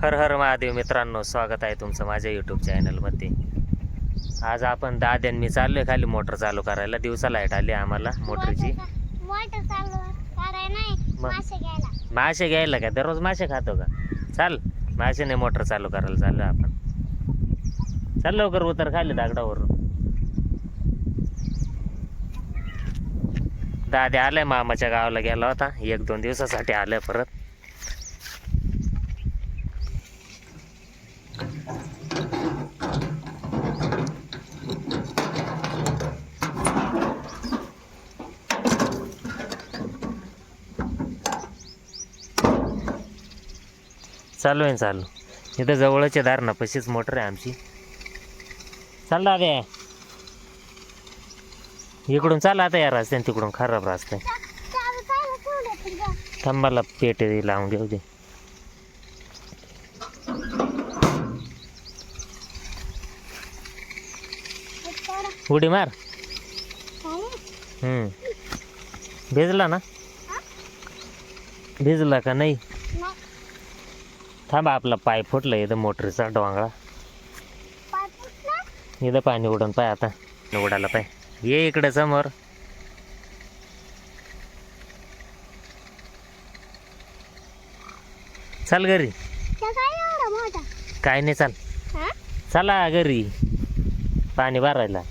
हर हर महादेव मित्रांनो, स्वागत आहे तुमचं माझ्या यूट्यूब चॅनलमध्ये. आज आपण दाद्यान मी चाललोय खाली मोटर चालू करायला. दिवसा लाईट आली आम्हाला मोटरची. मोटर चालू करायला नाही, मासे घ्यायला. मासे घ्यायला का? दररोज मासे खातो का? चाल, मासे नाही, मोटर चालू करायला चाललो आपण. चल लवकर उतर खाली दागडावरून. दाद्या आलाय, मामाच्या गावाला गेला होता, 1-2 दिवसासाठी आलाय परत. चालू आहे चालू. इथं जवळच्या दारणापाशीच मोटर आहे आमची. चाल दाद्या, इकडून चाल आता. या रस्त्याने तिकडून खराब रस्ता आहे. थांबाला पेटे लावून घेऊ दे. उडी मार. भिजला ना? भिजला का नाही? थांबा, आपला पाय फुटला इथं मोटरीचा डोंगळा. इथं पाणी उडून पाय, आता उडाला पाय. ये इकडे समोर. चल घरी. काय नाही, चाल चला घरी. पाणी भरायला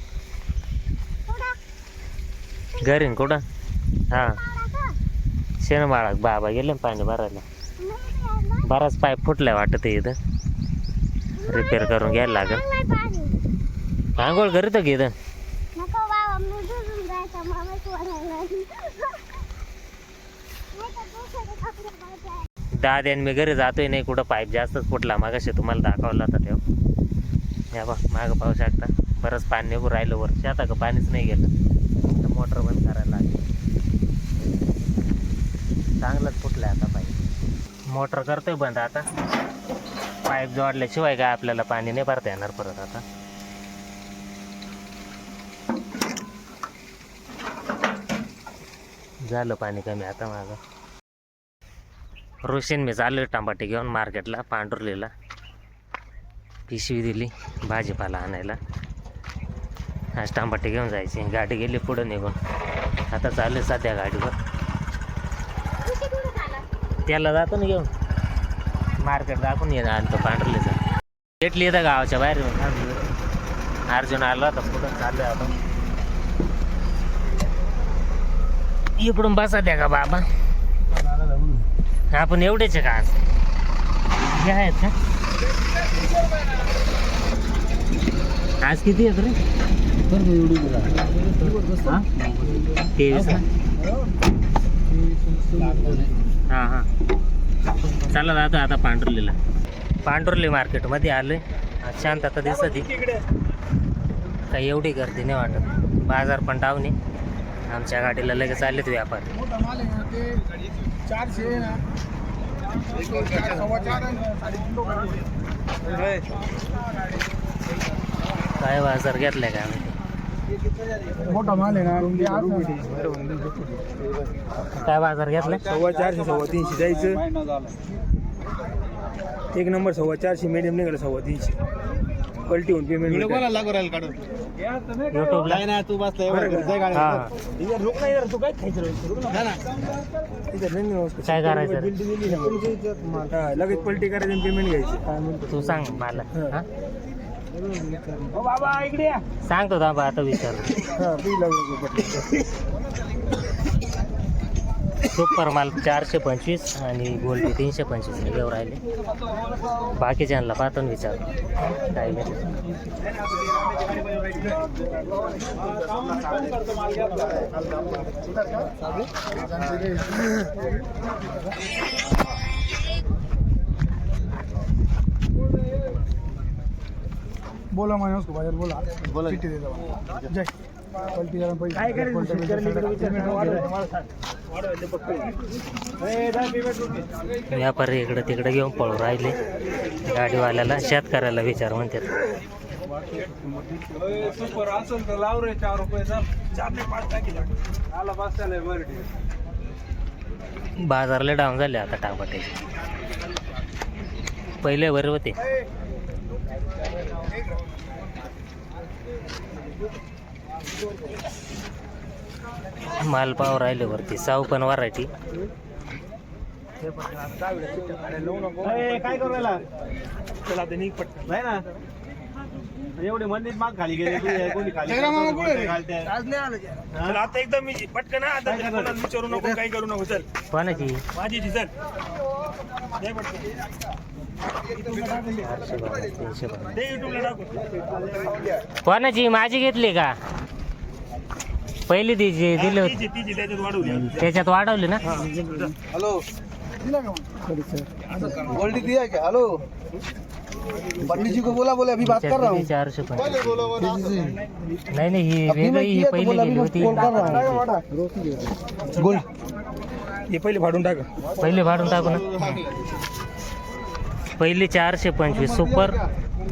घरी. कुठं? हां, शेणमाळा बाबा गेले पाणी भरायला. बराच पाईप फुटलाय वाटत इथं, रिपेअर करून घ्यायला लागेल. आंघोळ करीत की इथं? दाद्यान मी घरी जातोय नाही कुठं. पाईप जास्तच फुटला मागाशी, तुम्हाला दाखवला होता तेव्हा. या बा मागं पाहू शकता, बरंच पाणी निघून राहिलं वर. शेता का पाणीच नाही गेलं, मोटर बंद करायला लागली. चांगलंच फुटलंय आता पाईप. मोटर करतोय बंद आता. पाईप जोडल्याशिवाय काय आपल्याला पाणी नाही भरता येणार परत. आता झालं पाणी कमी आता माझं. रोशन मी चाललोय टमाटे घेऊन मार्केटला, पांढुर्लीला. पिशवी दिली भाजीपाला आणायला. आज टमाटे घेऊन जायचे. गाडी गेली पुढं निघून. आता चालू आहे सध्या गाडीवर. त्याला जातो ना घेऊन, मार्केट दाखवून ये आणतो पांढरलीचा. भेटली येतं गावाच्या बाहेर येऊन. अर्जुन आला होता पुढं. चालू आहे आपण. इकडून बसा द्या का बाबा? आपण एवढेच आहे का आज? हे आहेत का आज? किती आहेत रे? 23 ना? हां हां, चला जातो आता पांढुर्लीला. पांढुर्ली मार्केटमध्ये आलोय. आज शांतता दिसत. काही एवढी गर्दी नाही वाटत. बाजार पण डाऊन आहे. आमच्या गाडीला लगेच आलेत व्यापार. काय बाजार घेतलाय का? मोठा माल आहे ना. काय बाजार घेतलाय? 450 350 जायचं. 1 नंबर 450, मीडियम निघाला 350. पलटी होऊन पेमेंट युट्यूबला ना. तू बसला तू काय खायचं? काय करायचं? लगेच पलटी करायची, पेमेंट घ्यायची. काय म्हणतो तू सांग मला. बाबा इकडे या. सांगतो दाबा आता विचार. सुपर माल 425 आणि गोल्डी 325 घेऊन राहिले. बाकीच्यांना पाहतो विचार काय घेते. बोला माने उसको बाजार बोला बोला चिट्ठी दे दो. जय पलटी करा पैसे काय करायचं? व्यापारी इकडे तिकडे घेऊन पळू राहिले. गाडीवाल्याला शेतकऱ्याला विचार म्हणतात. सुपर असेल तर लाव रे 4 रुपये. 4 ते 5 टाकी आला बसताना बरं. बाजारला डाऊन झाले आता टमाट्याचे. पहिले वर होते. माल पाव राहिले वरती. साऊ पण व्हरायटी. काय करू राहिला चला ते निघ पटकन नाही ना एवढे मंदिर माग खाली गेले कोणी खाली आता एकदम मी पटकन आता विचारू नको काही करू नको चल कोणाची माझी चल कोणाची माझी घेतली का पहिली दिली होती त्याच्यात वाढवली ना. हॅलो गोल्डी दिया क्या हेलो पंडित जी को बोला बोले अभी बात कर रहा हूँ 400 नहीं ही वेगळी ही पहिली गेली होती. गोल्ड ये पहिले फाडून टाक पहिले फाडून टाकू ना. पहिली 425 सुपर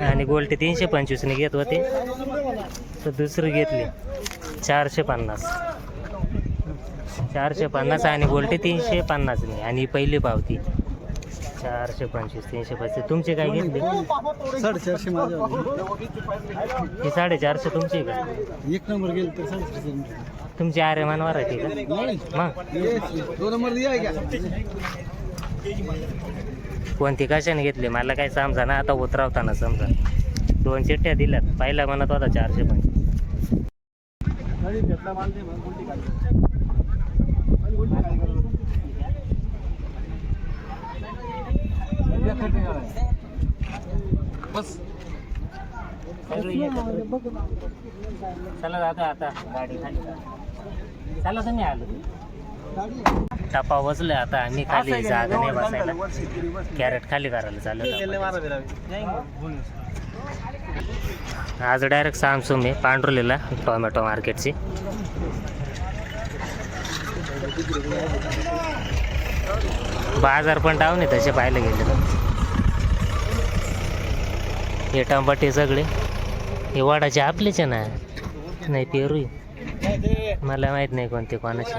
आणि गोल्टी 325 ने घेत होते तर दुसरी घेतली 450 आणि गोल्टी 350 ने आणि पहिली पावती 425 325. तुमची काय घेतली 450 माझ्या ही 450 तुमची का एक नंबर गेल तर 450 तुमची आर्यमान व्हरायटी का मग 2 नंबर दिया है क्या कोणती कशाने घेतली मला काय समजा ना. आता उतरवताना समजा 2 चिठ्ठ्या दिल्यात. पहिला म्हणत होता 450. बस चला जाता आता गाडी खाली चला तुम्ही आलो टपा बसले आता आम्ही खाली जागा नाही बसायला. कॅरेट खाली करायला चालू. आज डायरेक्ट सामसूम आहे पांढरुलीला टोमॅटो मार्केटची. बाजार पण डाऊन आहे तसे पाहायला गेले तर. हे टमाटे सगळे हे वडाचे आपलेच आहे ना नाही पेरू मला माहित नाही कोणते कोणाचे.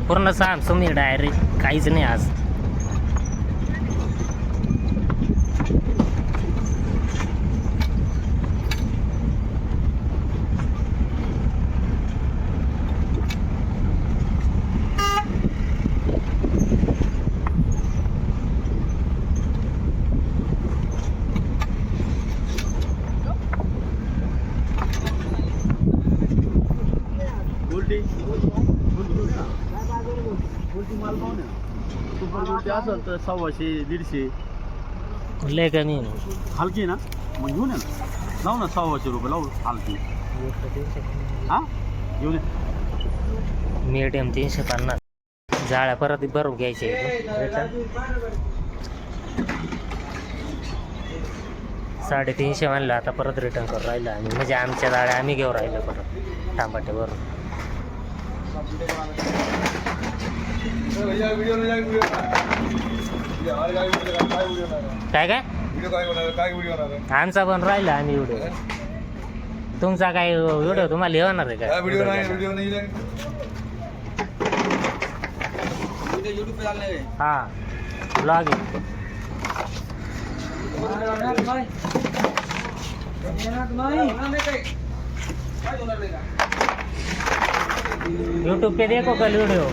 पूर्ण सामसूम डायरेक्ट काहीच नाही आज. माल पाहून सुपर गोल्टी असेल तर 100 150 लय कमी हलकी ना मग घेऊन ये ना लावू ना 100 रुपये लावू हलकी हा घेऊन ये मीडियम 350. जाळ्या परत भरून घ्यायचे 350 म्हणलं आता परत रिटर्न करून राहिलं आम्ही म्हणजे आमच्या जाळ्या आम्ही घेऊन राहिलो परत टमाटे भरून. काय आमचा पण राहिला आम्ही व्हिडिओ. तुमचा काय व्हिडिओ तुम्हाला येणार आहे का हा ब्लॉग यूट्यूब पे देखो कल वीडियो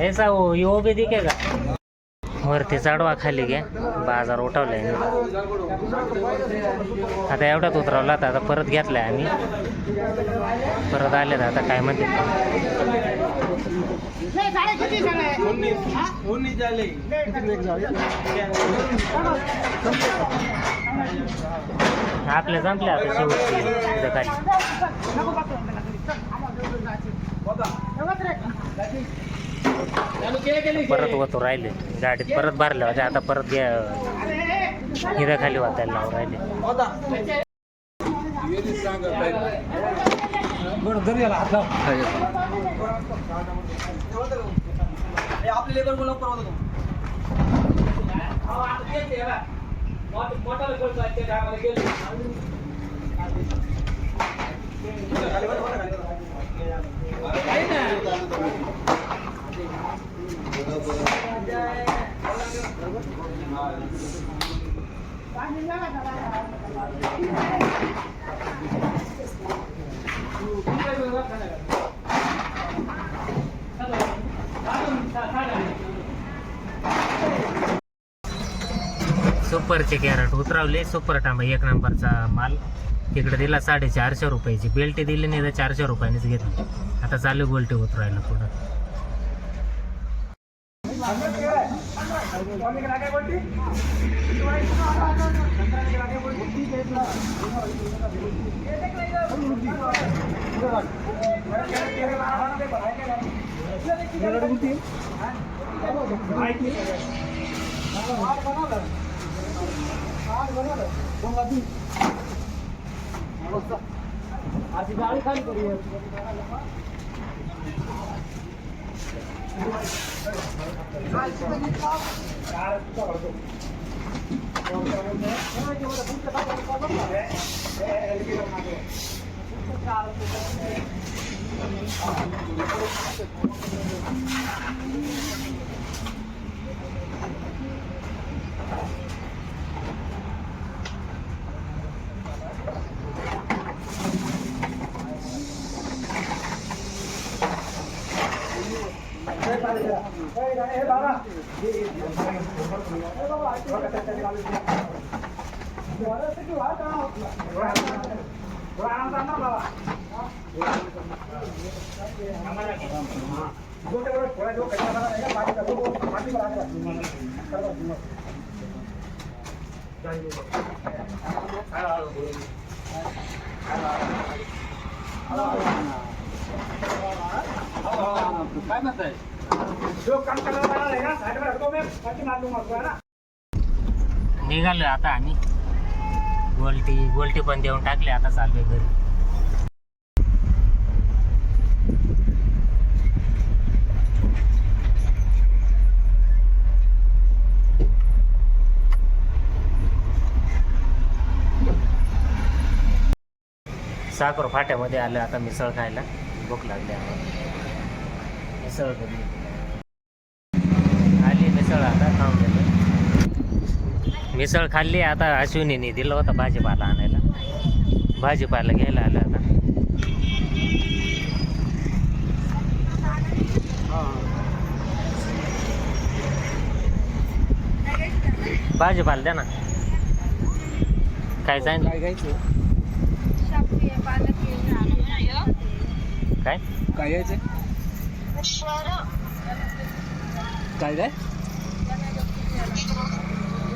ऐसा वो भी दिखेगा. वरती चढवा खाली घ्या बाजार उठवलाय आता एवढाच उतरवला आता परत घेतलाय आम्ही परत आले आता काय म्हणते आपल्या संपले आता शेवटची खाली. परत होतो राहिले गाडीत परत भरले होते आता परत हिरा खाली वाचायला लावून राहिले. आपले लेबर बोला परवा सुपरचे कॅरेट उतरवले. सुपर टांबा 1 नंबरचा माल तिकडे दिला 450 रुपयाची. बेल्ट दिली नाही तर 400 रुपयानेच घेतली. आता चालू गोल्टी उतरायला पुढं. काय म्हणताय? निघालोय आता आम्ही. गोल्टी पण देऊन टाकले. आता चाललोय घरी. साखर फाट्यामध्ये आलं आता मिसळ खायला. भूक लागली आम्हाला. मिसळ कधी आली मिसळ आता खाऊन घेतो. मिसळ खाल्ली. आता अश्विनीने दिलं होतं भाजीपाला आणायला. भाजीपाला घ्यायला आलं आता. भाजीपाला द्या ना. काय सांगितलं? काय काय यायचं? काय काय?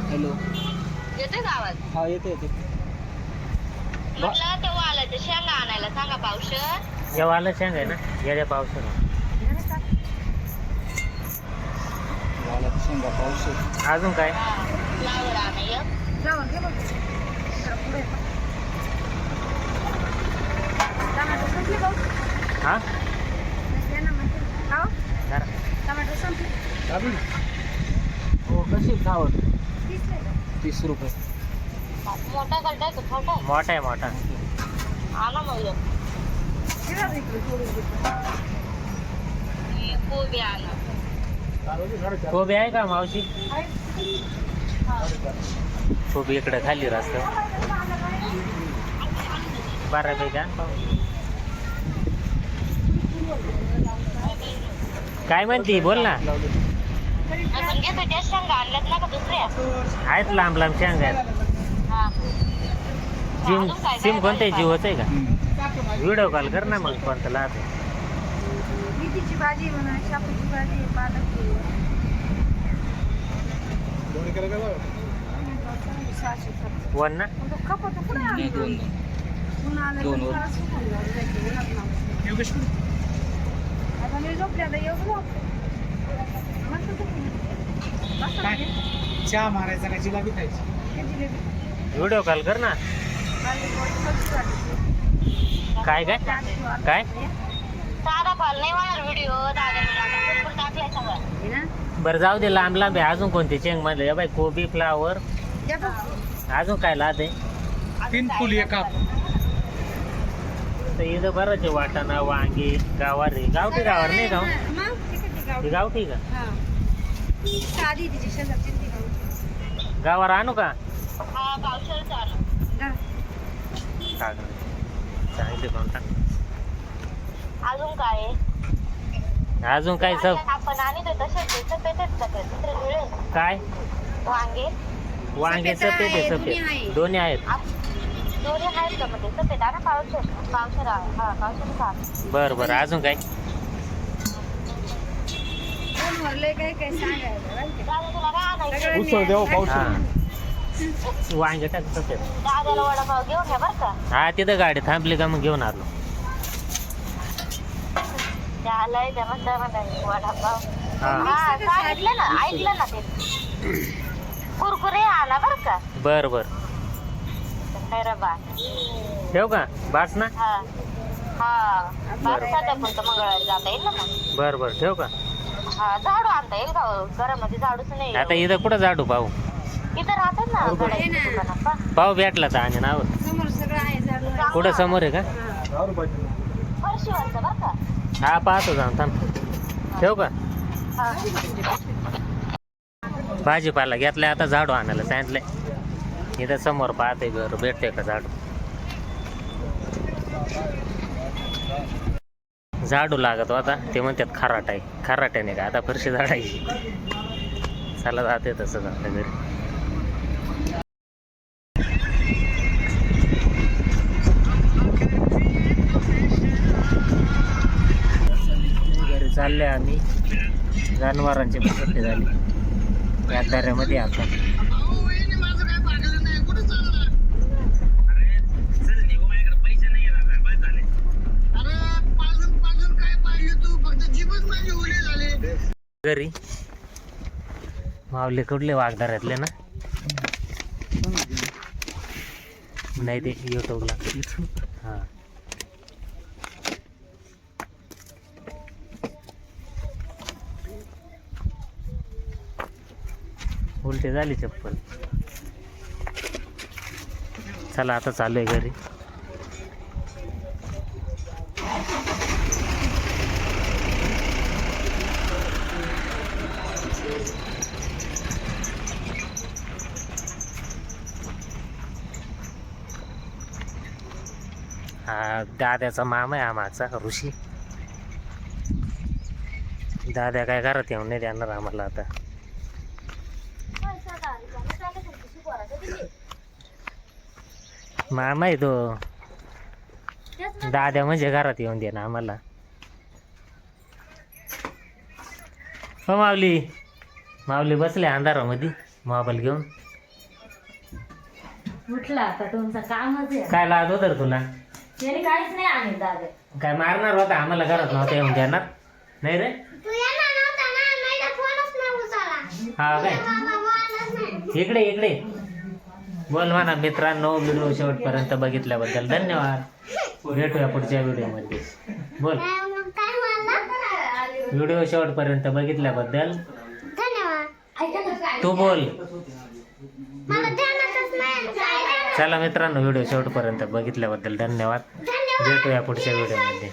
हॅलो, येते का आवाज? हा येते येते. म्हटलं तेव्हा आलं ते शेंगा आणायला सांगा पावशर. जेव्हा आलं शेंग आहे ना. गेल्या पावसाळ्यात शेंगा पाऊस. अजून काय? फ्लावर आणाय. हा हो कशी खावत? 30 रुपये. मोठा करताय का छोटा? मोठा आहे मोठा. आणा मग कोबी आणा. कोबी आहे का मावशी? कोबी इकडे खाली रस्ता. बऱ्यापैकी आण पाहू. काय म्हणती बोल ना. आपण घेतो त्या शेंगा आणल्यात ना का दुसऱ्या? आहेत लांब लांब शेंग आहेत. हा. सिम कोणतं जिओच आहे का? व्हिडिओ कॉल कर ना मग. कोणतं लाभ मेथीची भाजी म्हणा, शापूची भाजी, पालक. वन ना. चहा मारायचा का जिलाबी खायची? व्हिडिओ कॉल कर ना. काय काय काय? साधा कॉल नाही होणार व्हिडिओ. दादा टाकलाय सगळं. बरं जाऊ दे. लांब लांब आहे. अजून कोणते शेंग मध्ये बाई? कोबी, फ्लावर, अजून काय लाद आहे? 3 फुल एका. तर इथं बरंच आहे. वाटाणा, वांगी, गावार आहे. गावठी गावार नाही का? ही गावठी का? साधी तिची शेजारची गावावर आणू का हा पावसाळा चालू. चांगले कोणता अजून काय आहे? अजून काय सब आपण आणि ते तसेच सफेद दुसरे वेळे काय वांगे वांगे सफेद आहे सफेद दोन्ही आहेत दोन्ही आहेत का मध्ये सफेद आहे ना पावसाळा हा पावसाळा बर बर अजून काय दादा तुला काय आणायचं? उसळ देऊ पाऊस हा वांगे टाक सफेद दादाला वडापाव घेऊन या बरं का. हा तिथं गाडी थांबली का मग घेऊन आलो झालंय त्या म्हणता वडापाव हा हा सांगितलं ना ऐकलं ना ते कुरकुरे आणा बरं का. बर बर खैरं बा ठेव का बास ना हा हा बरं सध्या फक्त मंगळवारी जाता येईल ना मग. बर बर ठेव का हा झाडू आणता येईल का हो? घरामध्ये झाडूच नाही आता इथं कुठं जाडू भाऊ इथं राहतात ना गड्याच्या दुकानात पा. पाव भेटला तर आणि नाव कुठं समोर आहे का फरशीवरचं बरं का. हा पाहतो जाऊन थांब ठेव का हा भाजीपाला घेतलाय आता झाडू आणायला सांगितलंय इथं समोर पाहते घर भेटते का झाडू झाडू लागत होता ते म्हणतात खराट आहे खराट्याने का आता फरशी झाडायची चला जाते तसं जातं घरी घरी चालले आम्ही जनावरांची पसंती झाली या दऱ्यामध्ये आता घरी मावले कुठले वाघदाऱ्यातले ना नाही ते युट्यूबला हा उलटी झाली चप्पल चला आता चालू आहे घरी हा दाद्याचा मामा आहे हा मागचा ऋषी दाद्या काय करत येऊन नाही देणार आम्हाला आता मामा आहे तो दाद्या म्हणजे घरात येऊन दे ना आम्हाला हो माऊली माऊली बसले अंधारामध्ये मोबाईल घेऊन उठला आता तुमचं कामच आहे काय लागत होतं रे तुला त्याने काहीच नाही आणले दादा काय मारणार होता आम्हाला घरात नव्हता येऊन देणार नाही रे हा काय इकडे इकडे बोल म्हणा मित्रांनो व्हिडिओ शेवटपर्यंत बघितल्याबद्दल धन्यवाद भेटूया पुढच्या व्हिडिओमध्ये बोल व्हिडिओ शेवटपर्यंत बघितल्याबद्दल तू बोल चला मित्रांनो व्हिडिओ शेवटपर्यंत बघितल्याबद्दल धन्यवाद भेटूया पुढच्या व्हिडिओमध्ये